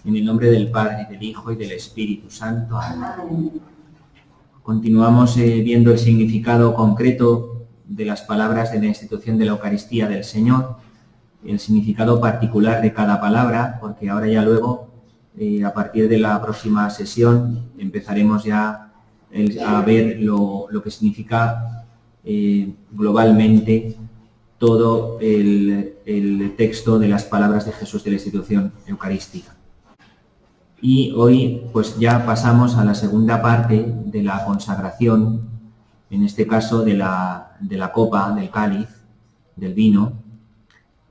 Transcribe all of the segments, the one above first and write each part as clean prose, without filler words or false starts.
En el nombre del Padre, del Hijo y del Espíritu Santo. Amén. Continuamos viendo el significado concreto de las palabras de la institución de la Eucaristía del Señor, el significado particular de cada palabra, porque ahora ya luego, a partir de la próxima sesión, empezaremos ya a ver lo que significa globalmente todo el texto de las palabras de Jesús de la institución eucarística. Y hoy pues ya pasamos a la segunda parte de la consagración, en este caso de la copa, del cáliz, del vino,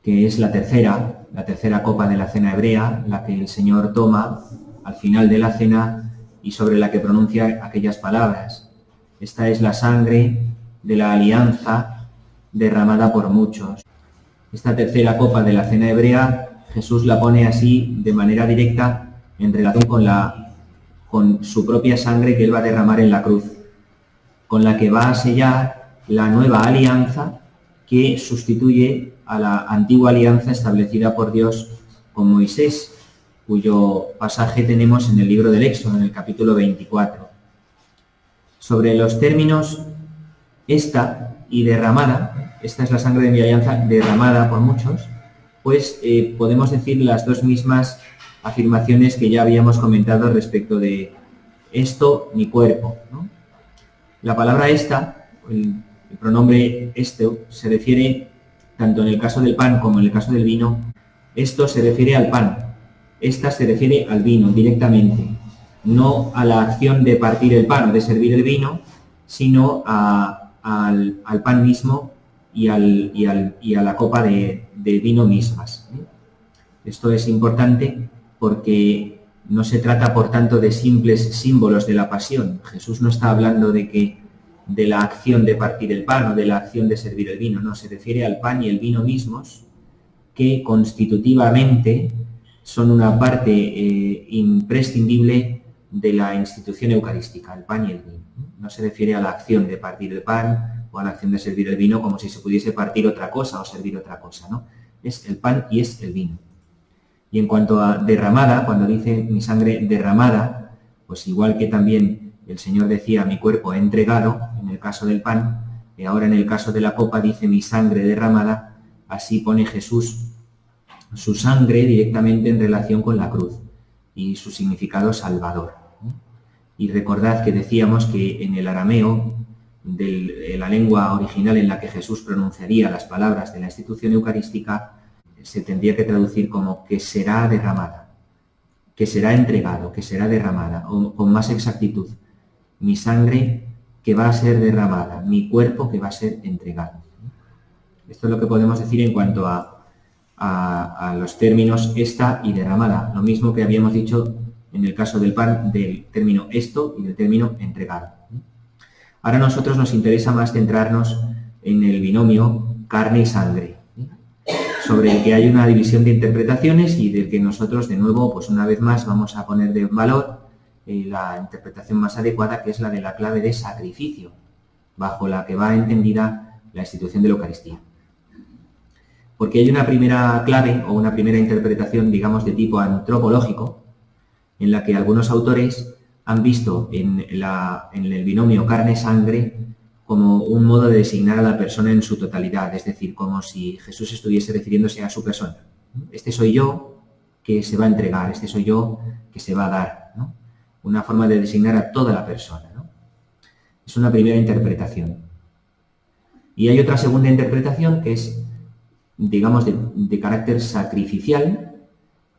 que es la tercera copa de la cena hebrea, la que el Señor toma al final de la cena y sobre la que pronuncia aquellas palabras. Esta es la sangre de la alianza derramada por muchos. Esta tercera copa de la cena hebrea, Jesús la pone así de manera directa en relación con su propia sangre que Él va a derramar en la cruz, con la que va a sellar la nueva alianza que sustituye a la antigua alianza establecida por Dios con Moisés, cuyo pasaje tenemos en el libro del Éxodo, en el capítulo 24. Sobre los términos esta y derramada, esta es la sangre de mi alianza derramada por muchos, pues podemos decir las dos mismas afirmaciones que ya habíamos comentado respecto de esto, mi cuerpo, ¿no? La palabra esta, el pronombre esto, se refiere tanto en el caso del pan como en el caso del vino. Esto se refiere al pan, esta se refiere al vino directamente, no a la acción de partir el pan o de servir el vino, sino al pan mismo y a la copa de vino mismas. Esto es importante porque no se trata, por tanto, de simples símbolos de la pasión. Jesús no está hablando de la acción de partir el pan o de la acción de servir el vino, no, se refiere al pan y el vino mismos, que constitutivamente son una parte imprescindible de la institución eucarística, el pan y el vino. No se refiere a la acción de partir el pan o a la acción de servir el vino como si se pudiese partir otra cosa o servir otra cosa, ¿no? Es el pan y es el vino. Y en cuanto a derramada, cuando dice mi sangre derramada, pues igual que también el Señor decía mi cuerpo he entregado, en el caso del pan, y ahora en el caso de la copa dice mi sangre derramada, así pone Jesús su sangre directamente en relación con la cruz y su significado salvador. Y recordad que decíamos que en el arameo, de la lengua original en la que Jesús pronunciaría las palabras de la institución eucarística, se tendría que traducir como que será derramada, que será entregado, que será derramada, o con más exactitud, mi sangre que va a ser derramada, mi cuerpo que va a ser entregado. Esto es lo que podemos decir en cuanto a los términos esta y derramada, lo mismo que habíamos dicho en el caso del pan, del término esto y del término entregado. Ahora a nosotros nos interesa más centrarnos en el binomio carne y sangre, sobre el que hay una división de interpretaciones y del que nosotros, de nuevo, pues una vez más vamos a poner de valor la interpretación más adecuada, que es la de la clave de sacrificio, bajo la que va entendida la institución de la Eucaristía. Porque hay una primera clave o una primera interpretación, digamos, de tipo antropológico, en la que algunos autores han visto en el binomio carne-sangre como un modo de designar a la persona en su totalidad, es decir, como si Jesús estuviese refiriéndose a su persona. Este soy yo que se va a entregar, este soy yo que se va a dar, ¿no? Una forma de designar a toda la persona, ¿no? Es una primera interpretación. Y hay otra segunda interpretación que es, digamos, de carácter sacrificial,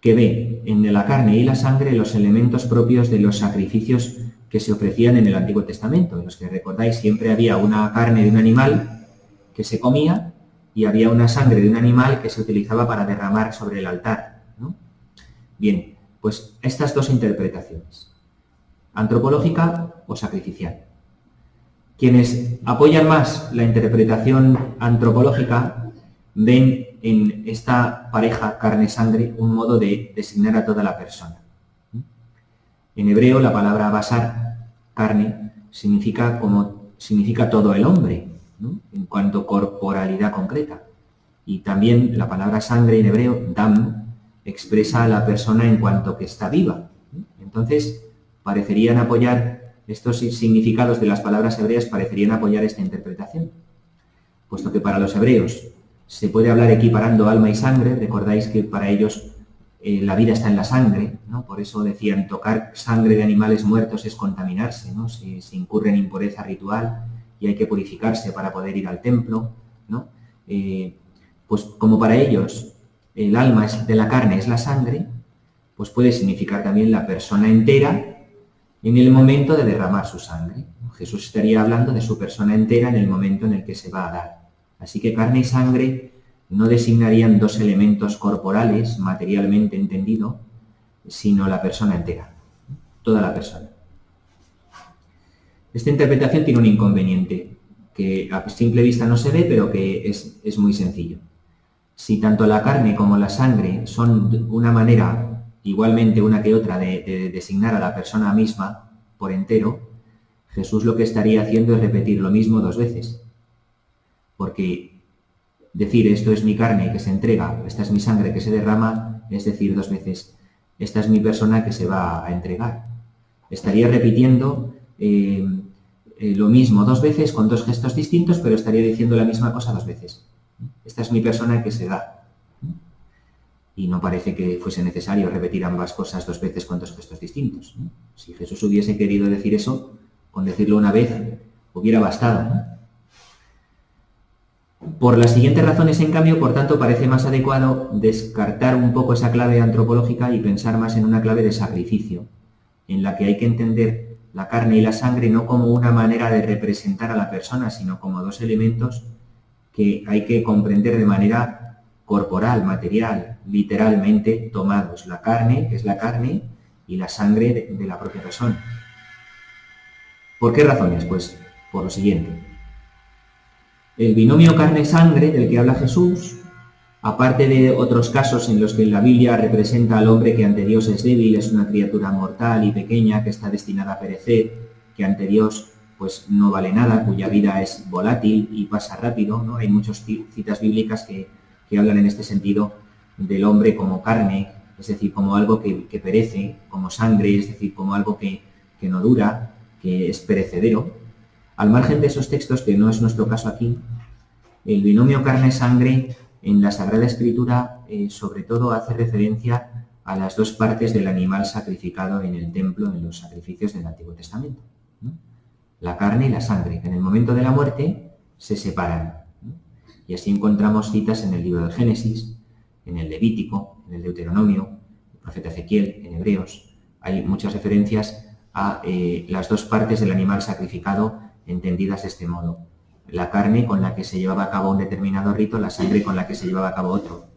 que ve en la carne y la sangre los elementos propios de los sacrificios que se ofrecían en el Antiguo Testamento. En los que recordáis, siempre había una carne de un animal que se comía y había una sangre de un animal que se utilizaba para derramar sobre el altar, ¿no? Bien, pues estas dos interpretaciones, antropológica o sacrificial. Quienes apoyan más la interpretación antropológica ven en esta pareja carne-sangre un modo de designar a toda la persona. En hebreo la palabra basar, carne, significa todo el hombre, ¿no? En cuanto a corporalidad concreta. Y también la palabra sangre en hebreo, dam, expresa a la persona en cuanto que está viva. Entonces, parecerían apoyar estos significados de las palabras hebreas, parecerían apoyar esta interpretación. Puesto que para los hebreos se puede hablar equiparando alma y sangre, recordáis que para ellos la vida está en la sangre, ¿no? Por eso decían, tocar sangre de animales muertos es contaminarse, ¿no? Se incurre en impureza ritual y hay que purificarse para poder ir al templo, ¿no? Pues como para ellos el alma de la carne es la sangre, pues puede significar también la persona entera en el momento de derramar su sangre. Jesús estaría hablando de su persona entera en el momento en el que se va a dar. Así que carne y sangre no designarían dos elementos corporales, materialmente entendido, sino la persona entera, toda la persona. Esta interpretación tiene un inconveniente, que a simple vista no se ve, pero que es muy sencillo. Si tanto la carne como la sangre son una manera, igualmente una que otra, de designar a la persona misma por entero, Jesús lo que estaría haciendo es repetir lo mismo dos veces. Porque decir esto es mi carne que se entrega, esta es mi sangre que se derrama, es decir dos veces, esta es mi persona que se va a entregar. Estaría repitiendo lo mismo dos veces con dos gestos distintos, pero estaría diciendo la misma cosa dos veces. Esta es mi persona que se da. Y no parece que fuese necesario repetir ambas cosas dos veces con dos gestos distintos. Si Jesús hubiese querido decir eso, con decirlo una vez, hubiera bastado. Por las siguientes razones, en cambio, por tanto, parece más adecuado descartar un poco esa clave antropológica y pensar más en una clave de sacrificio, en la que hay que entender la carne y la sangre no como una manera de representar a la persona, sino como dos elementos que hay que comprender de manera corporal, material, literalmente tomados. La carne, que es la carne, y la sangre de la propia persona. ¿Por qué razones? Pues por lo siguiente. El binomio carne-sangre del que habla Jesús, aparte de otros casos en los que la Biblia representa al hombre que ante Dios es débil, es una criatura mortal y pequeña que está destinada a perecer, que ante Dios pues no vale nada, cuya vida es volátil y pasa rápido, ¿no? Hay muchas citas bíblicas que hablan en este sentido del hombre como carne, es decir, como algo que perece, como sangre, es decir, como algo que no dura, que es perecedero. Al margen de esos textos, que no es nuestro caso aquí, el binomio carne-sangre en la Sagrada Escritura sobre todo hace referencia a las dos partes del animal sacrificado en el templo en los sacrificios del Antiguo Testamento, ¿no? La carne y la sangre, que en el momento de la muerte se separan, ¿no? Y así encontramos citas en el libro del Génesis, en el Levítico, en el Deuteronomio, el profeta Ezequiel, en Hebreos. Hay muchas referencias a las dos partes del animal sacrificado entendidas de este modo. La carne con la que se llevaba a cabo un determinado rito, la sangre con la que se llevaba a cabo otro.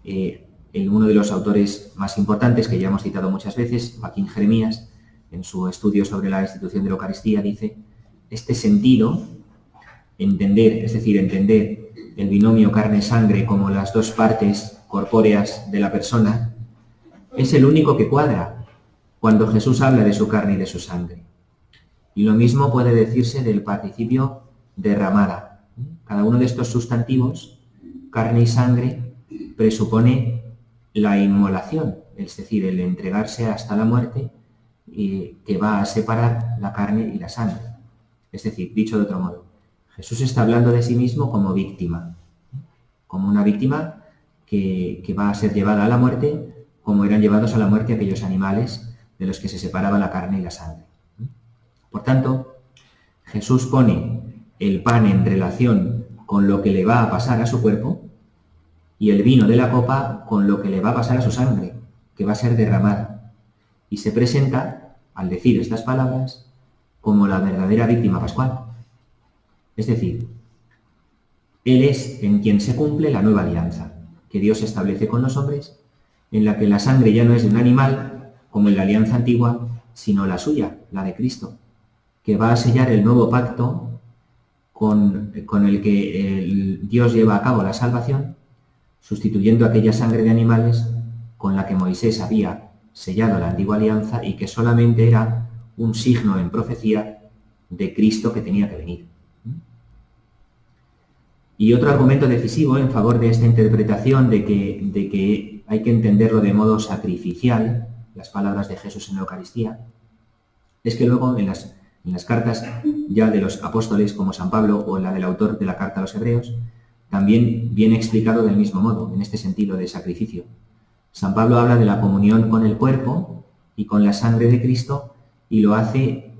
Uno de los autores más importantes, que ya hemos citado muchas veces, Joaquín Jeremías, en su estudio sobre la institución de la Eucaristía, dice: este sentido, entender el binomio carne-sangre como las dos partes corpóreas de la persona, es el único que cuadra cuando Jesús habla de su carne y de su sangre. Y lo mismo puede decirse del participio derramada. Cada uno de estos sustantivos, carne y sangre, presupone la inmolación, es decir, el entregarse hasta la muerte, que va a separar la carne y la sangre. Es decir, dicho de otro modo, Jesús está hablando de sí mismo como víctima, como una víctima que va a ser llevada a la muerte, como eran llevados a la muerte aquellos animales de los que se separaba la carne y la sangre. Por tanto, Jesús pone el pan en relación con lo que le va a pasar a su cuerpo y el vino de la copa con lo que le va a pasar a su sangre, que va a ser derramada. Y se presenta, al decir estas palabras, como la verdadera víctima pascual. Es decir, Él es en quien se cumple la nueva alianza que Dios establece con los hombres, en la que la sangre ya no es de un animal, como en la alianza antigua, sino la suya, la de Cristo, que va a sellar el nuevo pacto con el que Dios lleva a cabo la salvación, sustituyendo aquella sangre de animales con la que Moisés había sellado la antigua alianza y que solamente era un signo en profecía de Cristo que tenía que venir. Y otro argumento decisivo en favor de esta interpretación de que hay que entenderlo de modo sacrificial, las palabras de Jesús en la Eucaristía, es que luego en las cartas ya de los apóstoles como San Pablo o la del autor de la carta a los Hebreos, también viene explicado del mismo modo, en este sentido de sacrificio. San Pablo habla de la comunión con el cuerpo y con la sangre de Cristo y lo hace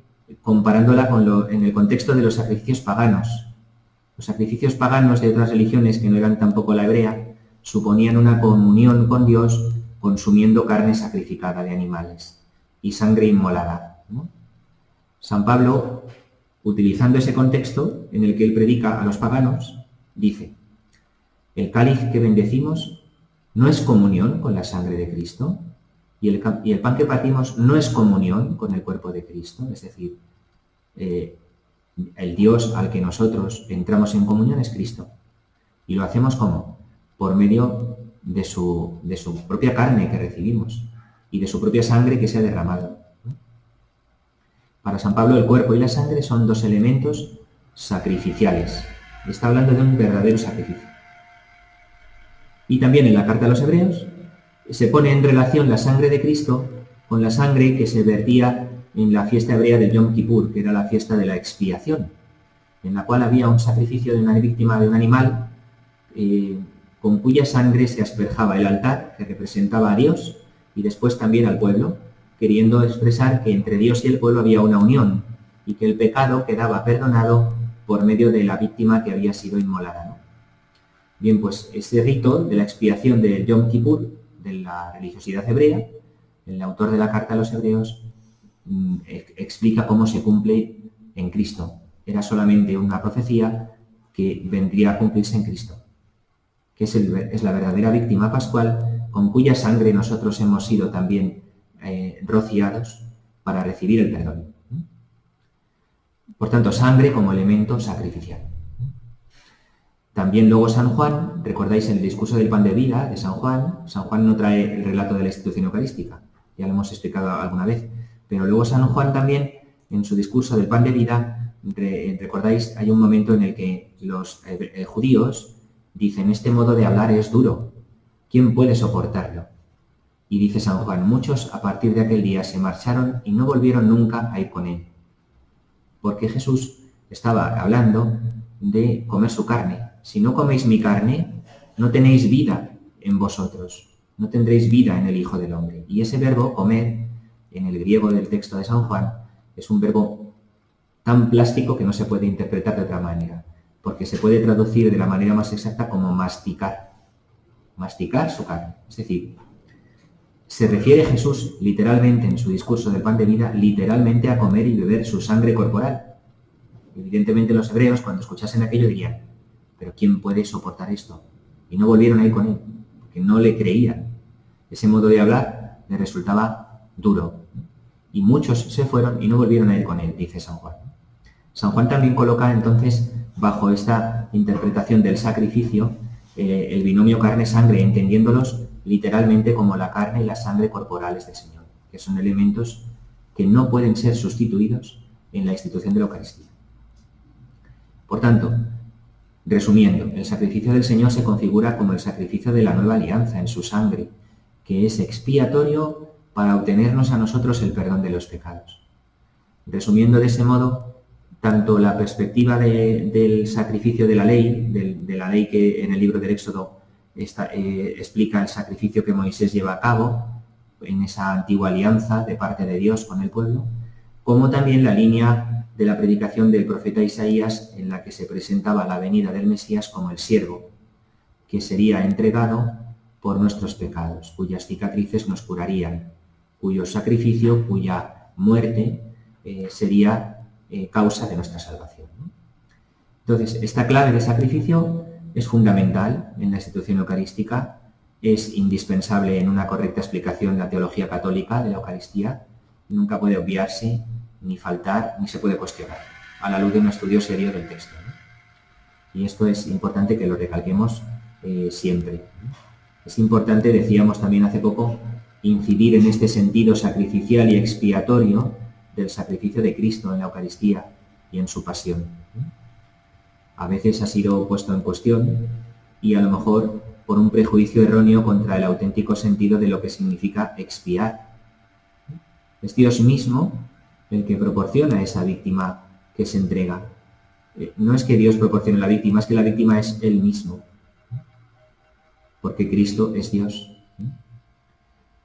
comparándola en el contexto de los sacrificios paganos. Los sacrificios paganos de otras religiones, que no eran tampoco la hebrea, suponían una comunión con Dios consumiendo carne sacrificada de animales y sangre inmolada, ¿no? San Pablo, utilizando ese contexto en el que él predica a los paganos, dice: el cáliz que bendecimos no es comunión con la sangre de Cristo, y el pan que partimos no es comunión con el cuerpo de Cristo. Es decir, el Dios al que nosotros entramos en comunión es Cristo. Y lo hacemos ¿cómo? Por medio de su propia carne que recibimos y de su propia sangre que se ha derramado. Para San Pablo el cuerpo y la sangre son dos elementos sacrificiales. Está hablando de un verdadero sacrificio. Y también en la carta a los Hebreos se pone en relación la sangre de Cristo con la sangre que se vertía en la fiesta hebrea del Yom Kippur, que era la fiesta de la expiación, en la cual había un sacrificio de una víctima de un animal con cuya sangre se asperjaba el altar, que representaba a Dios, y después también al pueblo, queriendo expresar que entre Dios y el pueblo había una unión, y que el pecado quedaba perdonado por medio de la víctima que había sido inmolada, ¿no? Bien, pues este rito de la expiación del Yom Kippur, de la religiosidad hebrea, el autor de la carta a los Hebreos explica cómo se cumple en Cristo. Era solamente una profecía que vendría a cumplirse en Cristo, que es la verdadera víctima pascual con cuya sangre nosotros hemos sido también rociados para recibir el perdón. Por tanto, sangre como elemento sacrificial. También luego San Juan, recordáis el discurso del pan de vida de San Juan no trae el relato de la institución eucarística, ya lo hemos explicado alguna vez, pero luego San Juan también, en su discurso del pan de vida, recordáis, hay un momento en el que los judíos dicen: este modo de hablar es duro, ¿quién puede soportarlo? Y dice San Juan: muchos a partir de aquel día se marcharon y no volvieron nunca a ir con él, porque Jesús estaba hablando de comer su carne. Si no coméis mi carne, no tenéis vida en vosotros, no tendréis vida en el Hijo del Hombre. Y ese verbo, comer, en el griego del texto de San Juan, es un verbo tan plástico que no se puede interpretar de otra manera, porque se puede traducir de la manera más exacta como masticar. Masticar su carne. Es decir, se refiere Jesús literalmente en su discurso del pan de vida, literalmente a comer y beber su sangre corporal. Evidentemente los hebreos, cuando escuchasen aquello, dirían: ¿pero quién puede soportar esto? Y no volvieron a ir con él, porque no le creían. Ese modo de hablar le resultaba duro. Y muchos se fueron y no volvieron a ir con él, dice San Juan. San Juan también coloca entonces, bajo esta interpretación del sacrificio, el binomio carne-sangre, entendiéndolos literalmente como la carne y la sangre corporales del Señor, que son elementos que no pueden ser sustituidos en la institución de la Eucaristía. Por tanto, resumiendo, el sacrificio del Señor se configura como el sacrificio de la nueva alianza en su sangre, que es expiatorio para obtenernos a nosotros el perdón de los pecados. Resumiendo de ese modo, tanto la perspectiva del sacrificio de la ley, de la ley que en el libro del Éxodo explica el sacrificio que Moisés lleva a cabo en esa antigua alianza de parte de Dios con el pueblo, como también la línea de la predicación del profeta Isaías, en la que se presentaba la venida del Mesías como el siervo, que sería entregado por nuestros pecados, cuyas cicatrices nos curarían, cuyo sacrificio, cuya muerte sería causa de nuestra salvación. Entonces, esta clave de sacrificio es fundamental en la institución eucarística, es indispensable en una correcta explicación de la teología católica de la Eucaristía, y nunca puede obviarse, ni faltar, ni se puede cuestionar, a la luz de un estudio serio del texto, ¿no? Y esto es importante que lo recalquemos siempre. Es importante, decíamos también hace poco, incidir en este sentido sacrificial y expiatorio del sacrificio de Cristo en la Eucaristía y en su pasión. A veces ha sido puesto en cuestión y a lo mejor por un prejuicio erróneo contra el auténtico sentido de lo que significa expiar. Es Dios mismo el que proporciona esa víctima que se entrega. No es que Dios proporcione la víctima, es que la víctima es Él mismo, porque Cristo es Dios.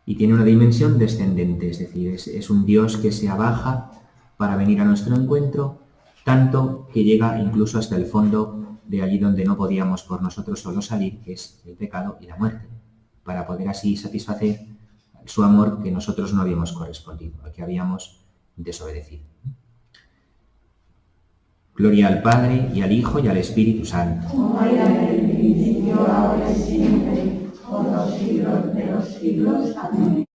Y tiene una dimensión descendente, es decir, es un Dios que se abaja para venir a nuestro encuentro, tanto que llega incluso hasta el fondo de allí donde no podíamos por nosotros solo salir, que es el pecado y la muerte, para poder así satisfacer su amor que nosotros no habíamos correspondido, al que habíamos desobedecido. Gloria al Padre, y al Hijo, y al Espíritu Santo. Como era en el principio, ahora y siempre, por los siglos de los siglos. Amén.